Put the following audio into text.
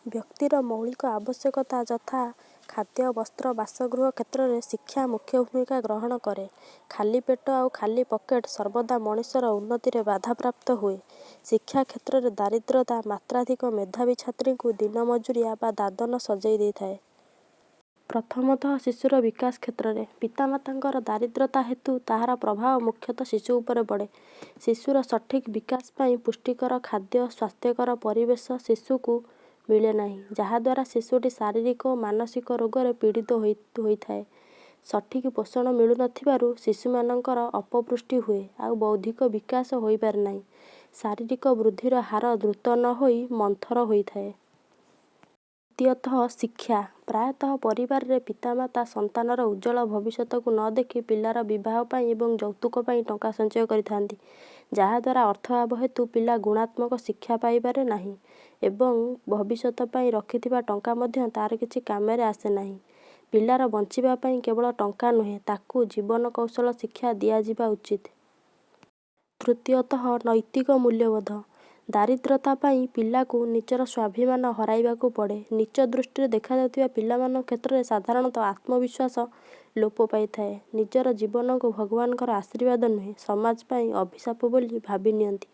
ବ୍ୟକ୍ତିର ମୌଳିକ ଆବଶ୍ୟକତା ଯଥା ଖାଦ୍ୟ, ବସ୍ତ୍ର, ବାସଗୃହ କ୍ଷେତ୍ରରେ ଶିକ୍ଷା ମୁଖ୍ୟ ଭୂମିକା ଗ୍ରହଣ କରେ। ଖାଲି ପେଟ ଆଉ ଖାଲି ପକେଟ ସର୍ବଦା ମଣିଷର ଉନ୍ନତିରେ ବାଧାପ୍ରାପ୍ତ ହୁଏ। ଶିକ୍ଷା କ୍ଷେତ୍ରରେ ଦାରିଦ୍ର୍ୟତା ମାତ୍ରାଧିକ ମେଧାବୀ ଛାତ୍ରୀଙ୍କୁ ଦିନ ମଜୁରିଆ ବା ଦାଦନ ସଜେଇ ଦେଇଥାଏ। ପ୍ରଥମତଃ ଶିଶୁର ବିକାଶ କ୍ଷେତ୍ରରେ ପିତାମାତାଙ୍କର ଦାରିଦ୍ର୍ୟତା ହେତୁ ତାହାର ପ୍ରଭାବ ମୁଖ୍ୟତଃ ଶିଶୁ ଉପରେ ପଡ଼େ। ଶିଶୁର ସଠିକ୍ ବିକାଶ ପାଇଁ ପୁଷ୍ଟିକର ଖାଦ୍ୟ, ସ୍ୱାସ୍ଥ୍ୟକର ପରିବେଶ ଶିଶୁକୁ ମିଳେ ନାହିଁ, ଯାହାଦ୍ୱାରା ଶିଶୁଟି ଶାରୀରିକ ଓ ମାନସିକ ରୋଗରେ ପୀଡ଼ିତ ହୋଇଥାଏ। ସଠିକ୍ ପୋଷଣ ମିଳୁନଥିବାରୁ ଶିଶୁମାନଙ୍କର ଅପପୁଷ୍ଟି ହୁଏ ଆଉ ବୌଦ୍ଧିକ ବିକାଶ ହୋଇପାରେ ନାହିଁ। ଶାରୀରିକ ବୃଦ୍ଧିର ହାର ଦ୍ରୁତ ନ ହୋଇ ମନ୍ଥର ହୋଇଥାଏ। ଦ୍ୱିତୀୟତଃ ଶିକ୍ଷା। ପ୍ରାୟତଃ ପରିବାରରେ ପିତାମାତା ସନ୍ତାନର ଉଜ୍ଜ୍ୱଳ ଭବିଷ୍ୟତକୁ ନ ଦେଖି ପିଲାର ବିବାହ ପାଇଁ ଏବଂ ଯୌତୁକ ପାଇଁ ଟଙ୍କା ସଞ୍ଚୟ କରିଥାନ୍ତି, ଯାହାଦ୍ୱାରା ଅର୍ଥାଭାବ ହେତୁ ପିଲା ଗୁଣାତ୍ମକ ଶିକ୍ଷା ପାଇପାରେ ନାହିଁ ଏବଂ ଭବିଷ୍ୟତ ପାଇଁ ରଖିଥିବା ଟଙ୍କା ମଧ୍ୟ ତାର କିଛି କାମରେ ଆସେ ନାହିଁ। ପିଲାର ବଞ୍ଚିବା ପାଇଁ କେବଳ ଟଙ୍କା ନୁହେଁ, ତାକୁ ଜୀବନ କୌଶଳ ଶିକ୍ଷା ଦିଆଯିବା ଉଚିତ। ତୃତୀୟତଃ ନୈତିକ ମୂଲ୍ୟବୋଧ। ଦାରିଦ୍ର୍ୟତା ପାଇଁ ପିଲାକୁ ନିଜର ସ୍ୱାଭିମାନ ହରାଇବାକୁ ପଡ଼େ। ନୀଚ ଦୃଷ୍ଟିରେ ଦେଖାଯାଉଥିବା ପିଲାମାନଙ୍କ କ୍ଷେତ୍ରରେ ସାଧାରଣତଃ ଆତ୍ମବିଶ୍ୱାସ ଲୋପ ପାଇଥାଏ। ନିଜର ଜୀବନକୁ ଭଗବାନଙ୍କର ଆଶୀର୍ବାଦ ନୁହେଁ, ସମାଜ ପାଇଁ ଅଭିଶାପ ବୋଲି ଭାବି ନିଅନ୍ତି।